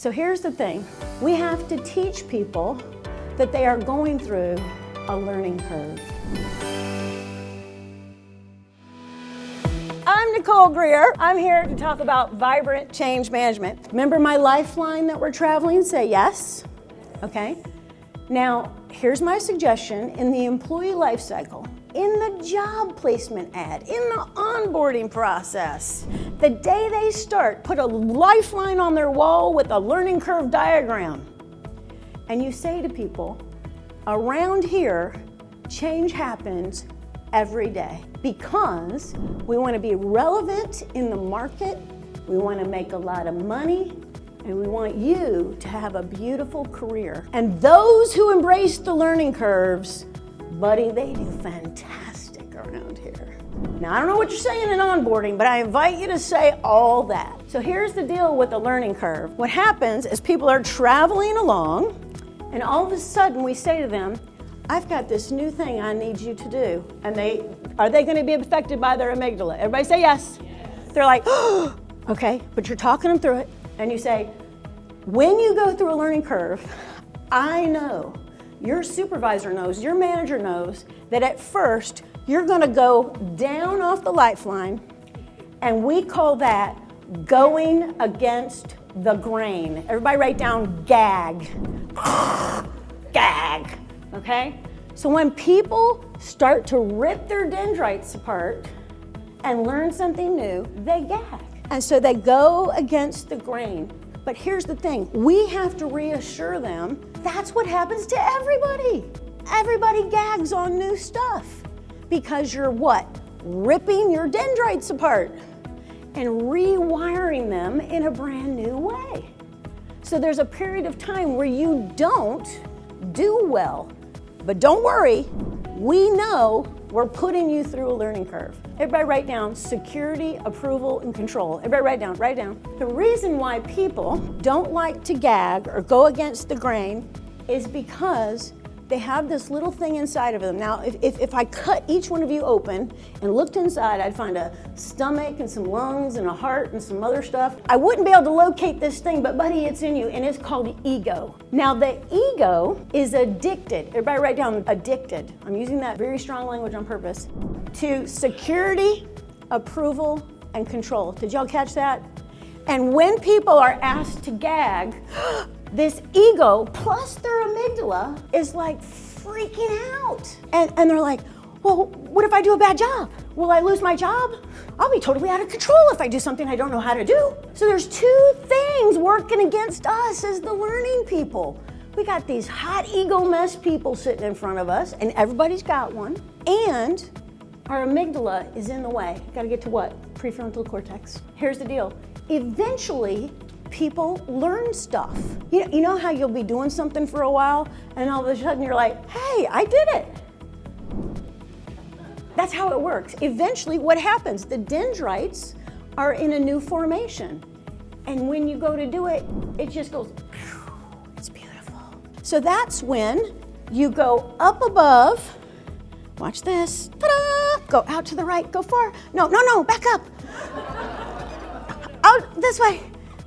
So here's the thing. We have to teach people that they are going through a learning curve. I'm Nicole Greer. I'm here to talk about vibrant change management. Remember my lifeline that we're traveling? Say yes. Okay. Now, here's my suggestion in the employee life cycle, in the job placement ad, in the onboarding process. The day they start, put a lifeline on their wall with a learning curve diagram. And you say to people, around here, change happens every day because we want to be relevant in the market, we want to make a lot of money, and we want you to have a beautiful career. And those who embrace the learning curves, buddy, they do fantastic around here. Now, I don't know what you're saying in onboarding, but I invite you to say all that. So here's the deal with the learning curve. What happens is people are traveling along, and all of a sudden we say to them, I've got this new thing I need you to do. And are they going to be affected by their amygdala? Everybody say yes. Yes. They're like, oh, okay, but you're talking them through it. And you say, when you go through a learning curve, I know, your supervisor knows, your manager knows that at first you're going to go down off the lifeline, and we call that going against the grain. Everybody write down gag. Gag. Okay? So when people start to rip their dendrites apart and learn something new, they gag. And so they go against the grain. But here's the thing, we have to reassure them that's what happens to everybody. Everybody gags on new stuff because you're what? Ripping your dendrites apart and rewiring them in a brand new way. So there's a period of time where you don't do well. But don't worry, we know we're putting you through a learning curve. Everybody write down security, approval, and control. Everybody write down. The reason why people don't like to gag or go against the grain is because they have this little thing inside of them. Now, if I cut each one of you open and looked inside, I'd find a stomach and some lungs and a heart and some other stuff. I wouldn't be able to locate this thing, but buddy, it's in you, and it's called ego. Now, the ego is addicted. Everybody write down addicted. I'm using that very strong language on purpose. To security, approval, and control. Did y'all catch that? And when people are asked to gag, this ego plus their amygdala is like freaking out. And they're like, well, what if I do a bad job? Will I lose my job? I'll be totally out of control if I do something I don't know how to do. So there's two things working against us as the learning people. We got these hot ego mess people sitting in front of us, and everybody's got one. And our amygdala is in the way. Gotta get to what? Prefrontal cortex. Here's the deal. Eventually, people learn stuff. You know how you'll be doing something for a while and all of a sudden you're like, hey, I did it. That's how it works. Eventually what happens? The dendrites are in a new formation. And when you go to do it, it just goes, it's beautiful. So that's when you go up above, watch this, ta-da, go out to the right, go far. No, back up. Out this way.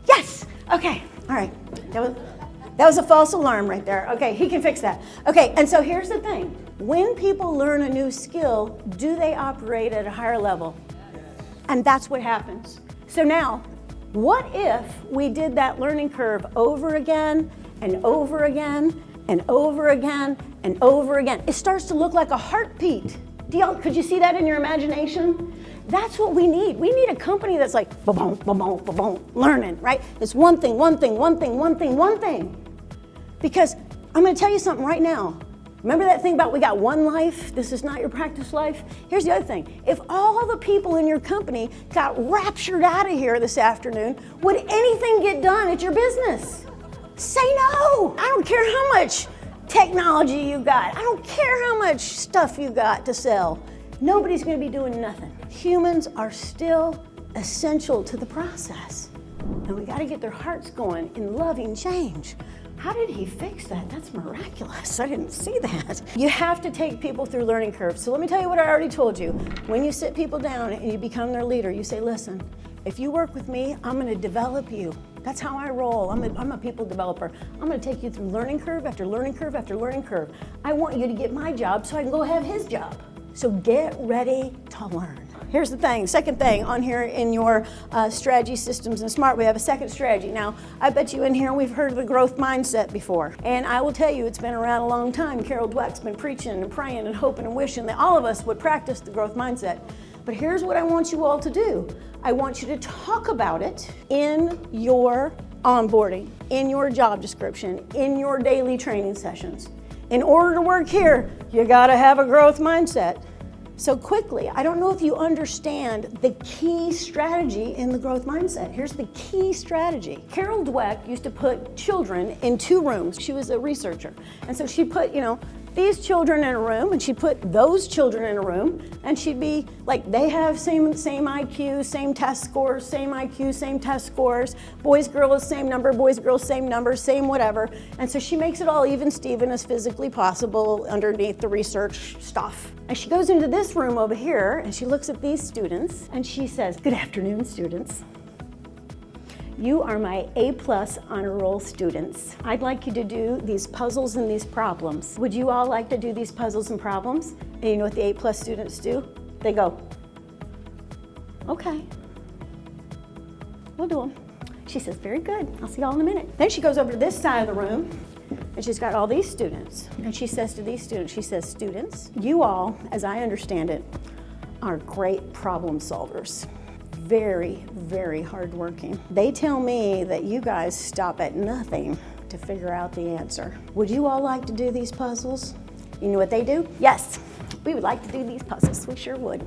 Yes. Okay. All right. That was a false alarm right there. Okay, he can fix that. Okay, and so here's the thing. When people learn a new skill, do they operate at a higher level? And that's what happens. So now, what if we did that learning curve over again and over again and over again and over again? It starts to look like a heartbeat. Could you see that in your imagination? That's what we need. We need a company that's like, ba-boom, ba-boom, ba-boom, learning, right? It's one thing. Because I'm gonna tell you something right now. Remember that thing about we got one life? This is not your practice life? Here's the other thing. If all the people in your company got raptured out of here this afternoon, would anything get done at your business? Say no. I don't care how much technology you got. I don't care how much stuff you got to sell. Nobody's gonna be doing nothing. Humans are still essential to the process. And we gotta get their hearts going in loving change. How did he fix that? That's miraculous. I didn't see that. You have to take people through learning curves. So let me tell you what I already told you. When you sit people down and you become their leader, you say, listen, if you work with me, I'm gonna develop you. That's how I roll. I'm a people developer. I'm going to take you through learning curve after learning curve after learning curve. I want you to get my job so I can go have his job. So get ready to learn. Here's the thing, second thing on here in your strategy, systems, and SMART, we have a second strategy. Now, I bet you in here we've heard of the growth mindset before. And I will tell you, it's been around a long time. Carol Dweck's been preaching and praying and hoping and wishing that all of us would practice the growth mindset. But here's what I want you all to do. I want you to talk about it in your onboarding, in your job description, in your daily training sessions. In order to work here, you gotta have a growth mindset. So quickly, I don't know if you understand the key strategy in the growth mindset. Here's the key strategy. Carol Dweck used to put children in 2 rooms. She was a researcher. And so she put, these children in a room, and she'd put those children in a room, and she'd be like, they have same IQ, same test scores, same IQ, same test scores, boys, girls, same number, boys, girls, same number, same whatever. And so she makes it all even Steven as physically possible underneath the research stuff. And she goes into this room over here, and she looks at these students, and she says, good afternoon, students. You are my A+ honor roll students. I'd like you to do these puzzles and these problems. Would you all like to do these puzzles and problems? And you know what the A+ students do? They go, okay, we'll do them. She says, very good, I'll see y'all in a minute. Then she goes over to this side of the room, and she's got all these students. And she says to these students, she says, students, you all, as I understand it, are great problem solvers. Very, very hardworking. They tell me that you guys stop at nothing to figure out the answer. Would you all like to do these puzzles? You know what they do? Yes, we would like to do these puzzles. We sure would.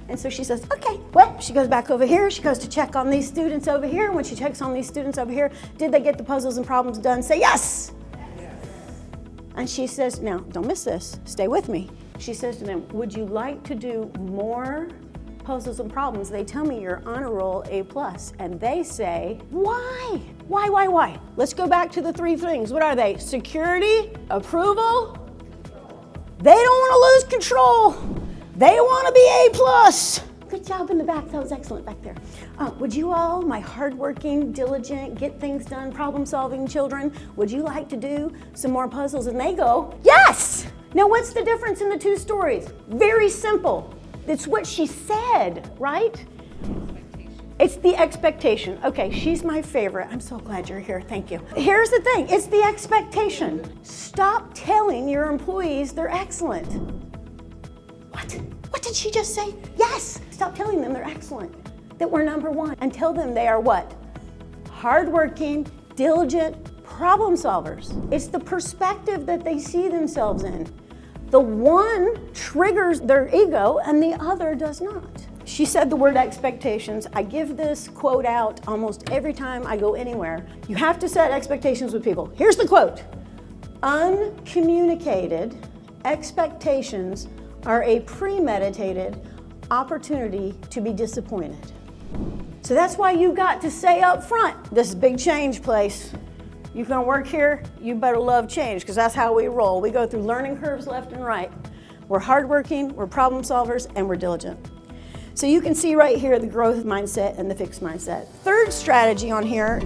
And so she says, okay. Well, she goes back over here. She goes to check on these students over here. When she checks on these students over here, did they get the puzzles and problems done? Say yes. And she says, now, don't miss this. Stay with me. She says to them, would you like to do more puzzles and problems? They tell me you're honor roll A+. And they say, why? Why? Let's go back to the 3 things. What are they? Security, approval. They don't want to lose control. They want to be A+. Good job in the back. That was excellent back there. Would you all, my hardworking, diligent, get things done, problem-solving children, would you like to do some more puzzles? And they go, yes! Now, what's the difference in the 2 stories? Very simple. It's what she said, right? It's the expectation. Okay, she's my favorite. I'm so glad you're here. Thank you. Here's the thing. It's the expectation. Stop telling your employees they're excellent. What did she just say? Yes. Stop telling them they're excellent, that we're number 1, and tell them they are what? Hardworking, diligent problem solvers. It's the perspective that they see themselves in. The one triggers their ego and the other does not. She said the word expectations. I give this quote out almost every time I go anywhere. You have to set expectations with people. Here's the quote. Uncommunicated expectations are a premeditated opportunity to be disappointed. So that's why you got to say up front, this is big change place. You're gonna work here, you better love change, because that's how we roll. We go through learning curves left and right. We're hardworking, we're problem solvers, and we're diligent. So you can see right here the growth mindset and the fixed mindset. Third strategy on here